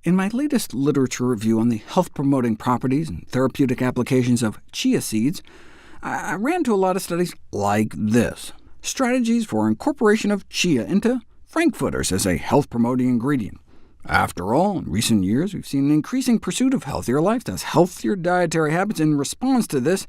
In my latest literature review on the health-promoting properties and therapeutic applications of chia seeds, I ran into a lot of studies like this: strategies for incorporation of chia into frankfurters as a health-promoting ingredient. After all, in recent years, we've seen an increasing pursuit of healthier lifestyles, healthier dietary habits. In response to this,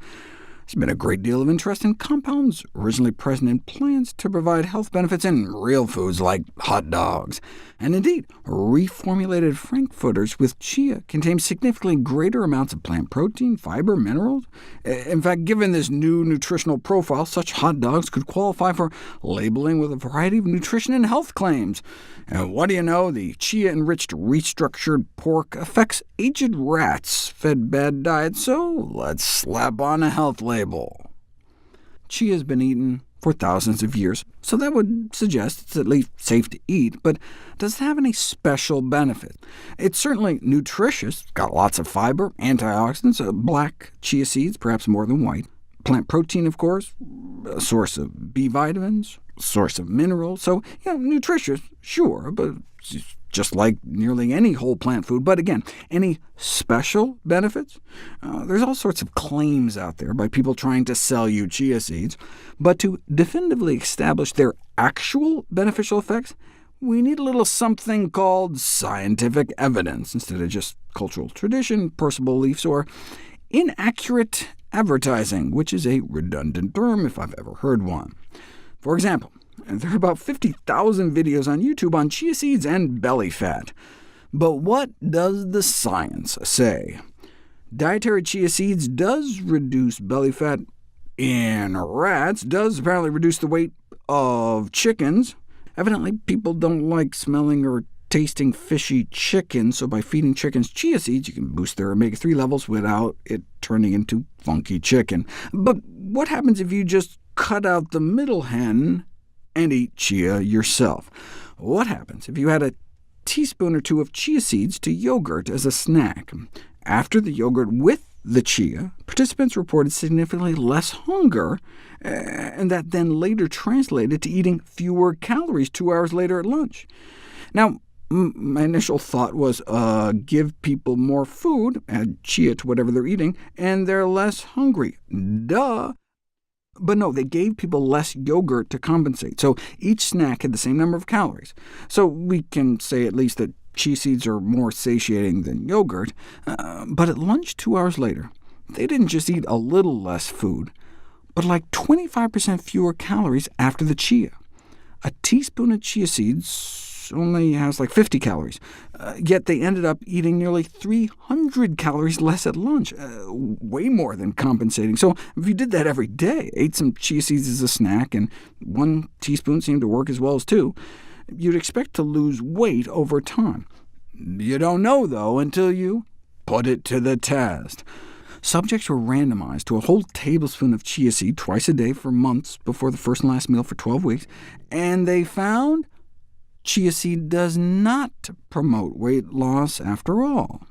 there's been a great deal of interest in compounds originally present in plants to provide health benefits in real foods like hot dogs. And indeed, reformulated frankfurters with chia contain significantly greater amounts of plant protein, fiber, minerals. In fact, given this new nutritional profile, such hot dogs could qualify for labeling with a variety of nutrition and health claims. And what do you know, the chia-enriched restructured pork affects aged rats fed bad diets, so let's slap on a health label. Chia has been eaten for thousands of years, so that would suggest it's at least safe to eat, but does it have any special benefit? It's certainly nutritious, got lots of fiber, antioxidants, black chia seeds, perhaps more than white. Plant protein, of course, a source of B vitamins, a source of minerals, so nutritious, sure, but just like nearly any whole plant food. But again, any special benefits? There's all sorts of claims out there by people trying to sell you chia seeds, but to definitively establish their actual beneficial effects, we need a little something called scientific evidence, instead of just cultural tradition, personal beliefs, or inaccurate advertising, which is a redundant term if I've ever heard one. For example, there are about 50,000 videos on YouTube on chia seeds and belly fat. But what does the science say? Dietary chia seeds does reduce belly fat in rats, does apparently reduce the weight of chickens. Evidently, people don't like smelling or tasting fishy chicken, so by feeding chickens chia seeds, you can boost their omega-3 levels without it turning into funky chicken. But what happens if you just cut out the middle hen and eat chia yourself? What happens if you add a teaspoon or two of chia seeds to yogurt as a snack? After the yogurt with the chia, participants reported significantly less hunger, and that then later translated to eating fewer calories 2 hours later at lunch. Now, my initial thought was, give people more food, add chia to whatever they're eating, and they're less hungry. Duh! But no, they gave people less yogurt to compensate, so each snack had the same number of calories. So we can say at least that chia seeds are more satiating than yogurt, but at lunch 2 hours later, they didn't just eat a little less food, but like 25% fewer calories after the chia. A teaspoon of chia seeds only has like 50 calories, yet they ended up eating nearly 300 calories less at lunch, way more than compensating. So if you did that every day, ate some chia seeds as a snack, and 1 teaspoon seemed to work as well as 2, you'd expect to lose weight over time. You don't know, though, until you put it to the test. Subjects were randomized to a whole tablespoon of chia seed twice a day for months before the first and last meal for 12 weeks, and they found chia seed does not promote weight loss after all.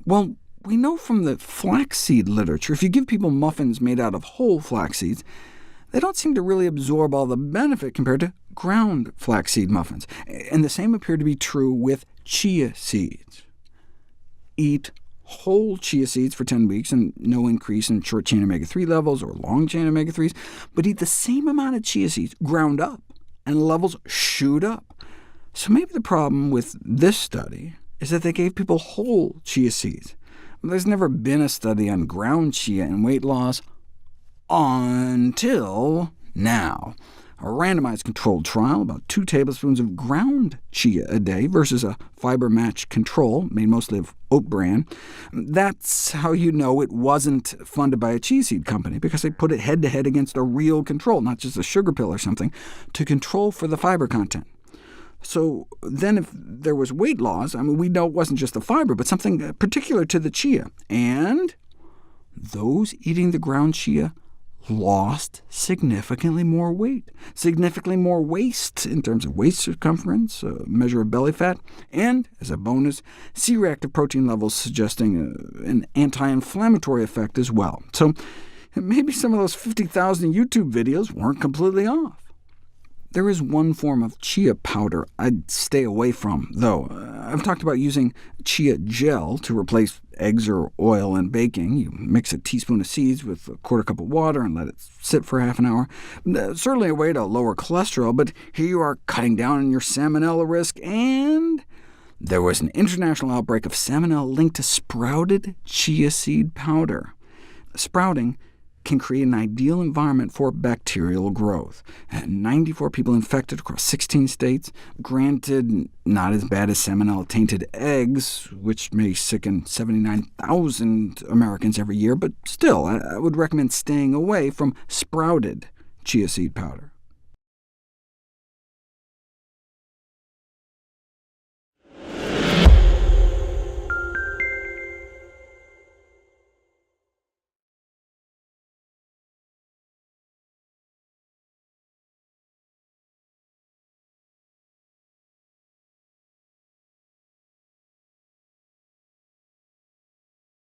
Well, we know from the flaxseed literature, if you give people muffins made out of whole flax seeds, they don't seem to really absorb all the benefit compared to ground flaxseed muffins. And the same appeared to be true with chia seeds. Eat whole chia seeds for 10 weeks, and no increase in short-chain omega-3 levels or long-chain omega-3s, but eat the same amount of chia seeds ground up, and levels shoot up. So maybe the problem with this study is that they gave people whole chia seeds. There's never been a study on ground chia and weight loss until now. A randomized controlled trial, about 2 tablespoons of ground chia a day versus a fiber-matched control, made mostly of oat bran. That's how you know it wasn't funded by a chia seed company, because they put it head-to-head against a real control, not just a sugar pill or something, to control for the fiber content. So then if there was weight loss, we know it wasn't just the fiber, but something particular to the chia. And those eating the ground chia lost significantly more weight, significantly more waist in terms of waist circumference, a measure of belly fat, and, as a bonus, C-reactive protein levels suggesting an anti-inflammatory effect as well. So maybe some of those 50,000 YouTube videos weren't completely off. There is one form of chia powder I'd stay away from, though. I've talked about using chia gel to replace eggs or oil in baking. You mix a teaspoon of seeds with a quarter cup of water and let it sit for half an hour. Certainly a way to lower cholesterol, but here you are cutting down on your salmonella risk, and there was an international outbreak of salmonella linked to sprouted chia seed powder. Sprouting can create an ideal environment for bacterial growth. 94 people infected across 16 states. Granted, not as bad as salmonella-tainted eggs, which may sicken 79,000 Americans every year, but still, I would recommend staying away from sprouted chia seed powder.